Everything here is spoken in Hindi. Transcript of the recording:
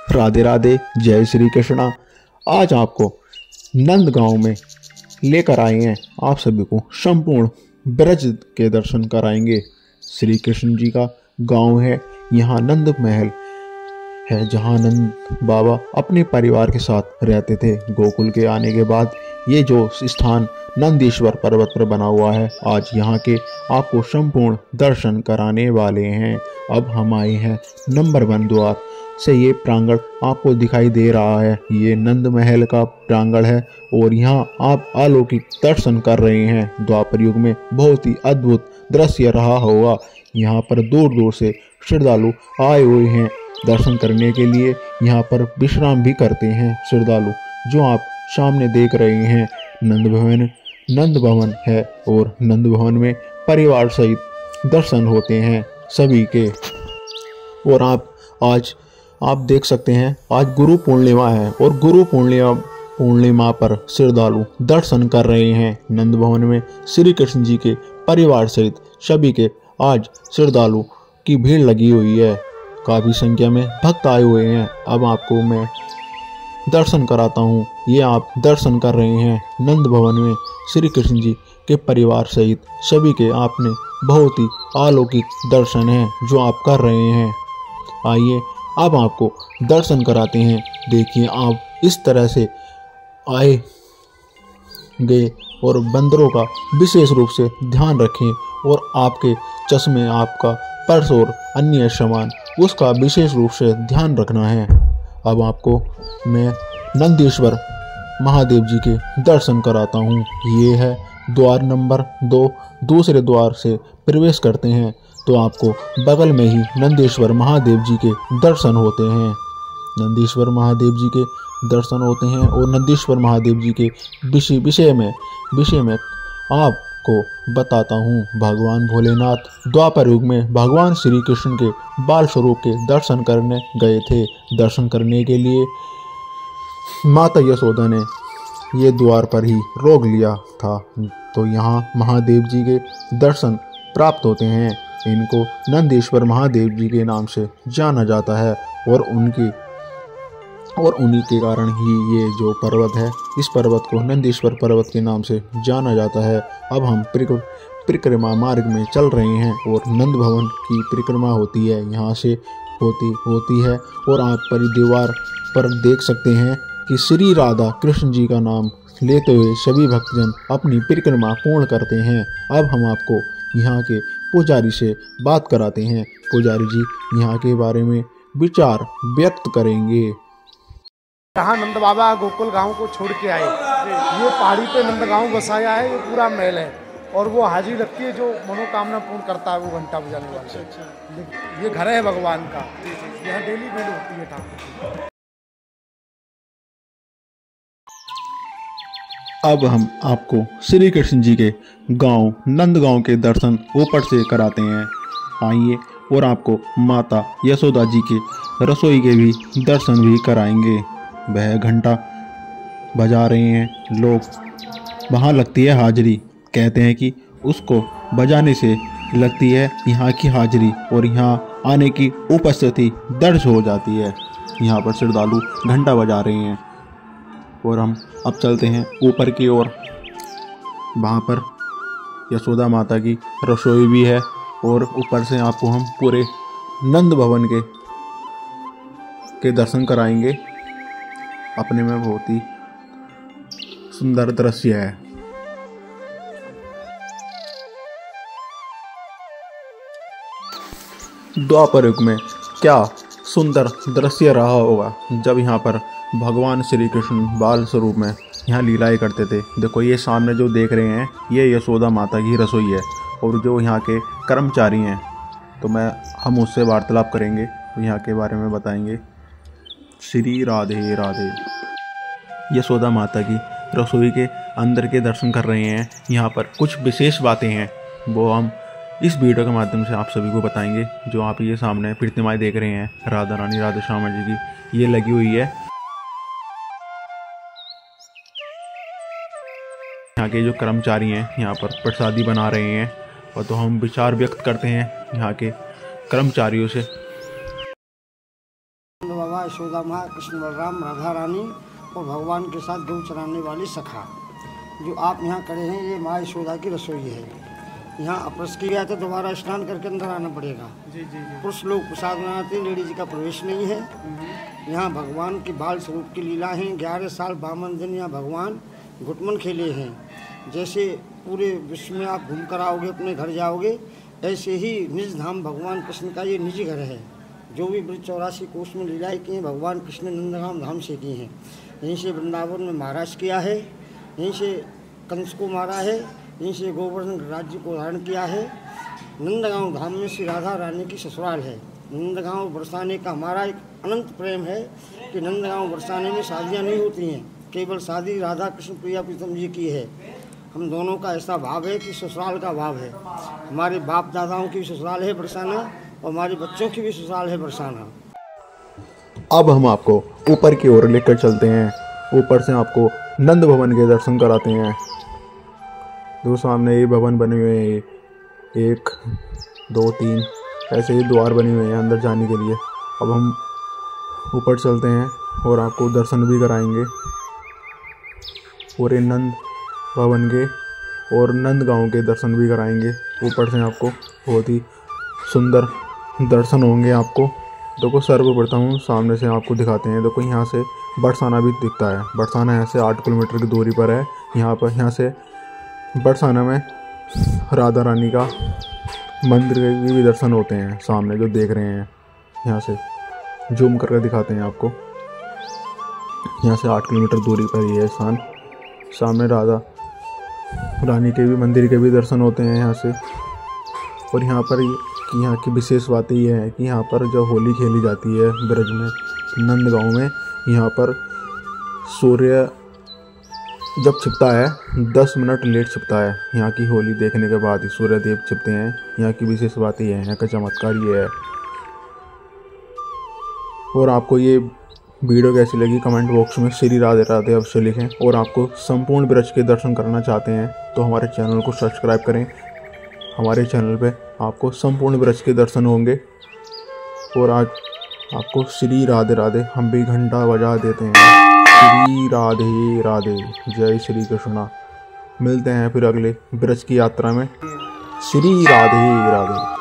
राधे राधे, जय श्री कृष्णा। आज आपको नंदगांव में लेकर आए हैं, आप सभी को संपूर्ण ब्रज के दर्शन कराएंगे। श्री कृष्ण जी का गांव है, यहाँ नंद महल है जहाँ नंद बाबा अपने परिवार के साथ रहते थे। गोकुल के आने के बाद ये जो स्थान नंदीश्वर पर्वत पर बना हुआ है, आज यहाँ के आपको संपूर्ण दर्शन कराने वाले हैं। अब हम आए हैं नंबर 1 द्वार से। ये प्रांगण आपको दिखाई दे रहा है, ये नंद महल का प्रांगण है और यहाँ आप अलौकिक दर्शन कर रहे हैं। द्वापर युग में बहुत ही अद्भुत दृश्य रहा होगा। यहाँ पर दूर दूर से श्रद्धालु आए हुए हैं दर्शन करने के लिए। यहाँ पर विश्राम भी करते हैं श्रद्धालु। जो आप सामने देख रहे हैं नंद भवन है और नंद भवन में परिवार सहित दर्शन होते हैं सभी के। और आप देख सकते हैं आज गुरु पूर्णिमा है और गुरु पूर्णिमा पर श्रद्धालु दर्शन कर रहे हैं नंद भवन में। श्री कृष्ण जी के परिवार सहित सभी के आज श्रद्धालु की भीड़ लगी हुई है, काफ़ी संख्या में भक्त आए हुए हैं। अब आपको मैं दर्शन कराता हूँ। ये आप दर्शन कर रहे हैं नंद भवन में श्री कृष्ण जी के परिवार सहित सभी के। आपने बहुत ही अलौकिक दर्शन है जो आप कर रहे हैं। आइए अब आपको दर्शन कराते हैं। देखिए आप इस तरह से आए गए और बंदरों का विशेष रूप से ध्यान रखें और आपके चश्मे, आपका पर्स और अन्य सामान, उसका विशेष रूप से ध्यान रखना है। अब आपको मैं नंदीश्वर महादेव जी के दर्शन कराता हूँ। ये है द्वार नंबर 2। दूसरे द्वार से प्रवेश करते हैं तो आपको बगल में ही नंदीश्वर महादेव जी के दर्शन होते हैं। नंदीश्वर महादेव जी के दर्शन होते हैं और नंदीश्वर महादेव जी के विषय में आपको बताता हूँ। भगवान भोलेनाथ द्वापर युग में भगवान श्री कृष्ण के बाल स्वरूप के दर्शन करने गए थे। दर्शन करने के लिए माता यशोदा ने ये द्वार पर ही रोक लिया था, तो यहाँ महादेव जी के दर्शन प्राप्त होते हैं। इनको नंदीश्वर महादेव जी के नाम से जाना जाता है और उन्हीं के कारण ही ये जो पर्वत है, इस पर्वत को नंदीश्वर पर्वत के नाम से जाना जाता है। अब हम परिक्रमा मार्ग में चल रहे हैं और नंद भवन की परिक्रमा होती है, यहाँ से होती है। और आप परिदीवार पर देख सकते हैं कि श्री राधा कृष्ण जी का नाम लेते हुए सभी भक्तजन अपनी परिक्रमा पूर्ण करते हैं। अब हम आपको यहाँ के पुजारी से बात कराते हैं। पुजारी जी यहाँ के बारे में विचार व्यक्त करेंगे। यहाँ नंद बाबा गोकुल गांव को छोड़ के आए, ये पहाड़ी पे नंद गांव बसाया है। ये पूरा महल है और वो हाजिरी लगती है, जो मनोकामना पूर्ण करता है वो घंटा बजाने वाला। ये घर है भगवान का, यहाँ डेली भीड़ होती है ठाकुर। अब हम आपको श्री कृष्ण जी के गांव नंदगांव के दर्शन ऊपर से कराते हैं। आइए और आपको माता यशोदा जी के रसोई के भी दर्शन भी कराएंगे। वह घंटा बजा रहे हैं लोग, वहाँ लगती है हाजिरी। कहते हैं कि उसको बजाने से लगती है यहाँ की हाजिरी और यहाँ आने की उपस्थिति दर्ज हो जाती है। यहाँ पर श्रद्धालु घंटा बजा रहे हैं और हम अब चलते हैं ऊपर की ओर। वहाँ पर यशोदा माता की रसोई भी है और ऊपर से आपको हम पूरे नंद भवन के दर्शन कराएंगे। अपने में बहुत ही सुंदर दृश्य है। द्वापर युग में क्या सुंदर दृश्य रहा होगा जब यहाँ पर भगवान श्री कृष्ण बाल स्वरूप में यहाँ लीलाएं करते थे। देखो ये सामने जो देख रहे हैं, ये यशोदा माता की रसोई है और जो यहाँ के कर्मचारी हैं, तो हम उससे वार्तालाप करेंगे, तो यहाँ के बारे में बताएंगे। श्री राधे राधे। यशोदा माता की रसोई के अंदर के दर्शन कर रहे हैं। यहाँ पर कुछ विशेष बातें हैं, वो हम इस वीडियो के माध्यम से आप सभी को बताएंगे। जो आप ये सामने प्रतिमाएं देख रहे हैं राधा रानी राधा श्यामा जी की, ये लगी हुई है। यहाँ के जो कर्मचारी हैं यहाँ पर प्रसादी बना रहे हैं, और तो हम विचार व्यक्त करते हैं यहाँ के कर्मचारियों से। बाबा, यशोदा माँ, कृष्ण बलराम, राधा रानी और भगवान के साथ गौ चराने वाली सखा। जो आप यहाँ खड़े हैं ये माँ यशोदा की रसोई है। यहाँ अपरस किया तो दोबारा स्नान करके अंदर आना पड़ेगा। पुरुष लोग प्रसाद बनाते हैं, लेडीज का प्रवेश नहीं है। यहाँ भगवान की बाल स्वरूप की लीला है। 11 साल 52 दिन यहाँ भगवान घुटमन खेले हैं। जैसे पूरे विश्व में आप घूम कर आओगे, अपने घर जाओगे, ऐसे ही निज धाम भगवान कृष्ण का ये निजी घर है। जो भी ब्रज 84 कोष में लीलाएँ की हैं भगवान कृष्ण ने नंदगांव धाम से की हैं। यहीं से वृंदावन में महाराज किया है, यहीं से कंस को मारा है, यहीं से गोवर्धन राज्य को धारण किया है। नंदगांव धाम में श्री राधा रानी की ससुराल है। नंदगांव बरसाने का हमारा एक अनंत प्रेम है कि नंदगांव बरसाने में शादियाँ नहीं होती हैं, केवल शादी राधा कृष्ण प्रिया प्रीतम जी की है। हम दोनों का ऐसा भाव है कि ससुराल का भाव है। हमारे बाप दादाओं की भी ससुराल है बरसाना और हमारे बच्चों की भी ससुराल है बरसाना। अब हम आपको ऊपर की ओर लेकर चलते हैं। ऊपर से आपको नंद भवन के दर्शन कराते हैं। दो सामने ये भवन बने हुए हैं, 1 2 3 ऐसे ही द्वार बने हुए हैं अंदर जाने के लिए। अब हम ऊपर चलते हैं और आपको दर्शन भी कराएंगे पूरे नंद भवन के और नंदगांव के दर्शन भी कराएंगे। ऊपर से आपको बहुत ही सुंदर दर्शन होंगे आपको। देखो सर्वप्रथम सामने से आपको दिखाते हैं। देखो यहाँ से बरसाना भी दिखता है। बरसाना यहाँ से 8 किलोमीटर की दूरी पर है। यहाँ से बरसाना में राधा रानी का मंदिर के भी दर्शन होते हैं। सामने जो देख रहे हैं, यहाँ से जूम करके दिखाते हैं आपको। यहाँ से 8 किलोमीटर दूरी पर ही है स्थान। सामने राधा रानी के भी मंदिर के भी दर्शन होते हैं यहाँ से। और यहाँ पर यहाँ की विशेष बात ये है कि यहाँ पर जब होली खेली जाती है ब्रज में, नंदगांव में, यहाँ पर सूर्य जब छिपता है 10 मिनट लेट छिपता है। यहाँ की होली देखने के बाद ही सूर्य देव छिपते हैं। यहाँ की विशेष बात ये है, यहाँ का चमत्कार ये है। और आपको ये वीडियो कैसी लगी कमेंट बॉक्स में श्री राधे राधे अवश्य लिखें। और आपको संपूर्ण ब्रज के दर्शन करना चाहते हैं तो हमारे चैनल को सब्सक्राइब करें। हमारे चैनल पे आपको संपूर्ण ब्रज के दर्शन होंगे। और आज आपको श्री राधे राधे हम भी घंटा बजा देते हैं। श्री राधे राधे, जय श्री कृष्णा। मिलते हैं फिर अगले ब्रज की यात्रा में। श्री राधे राधे।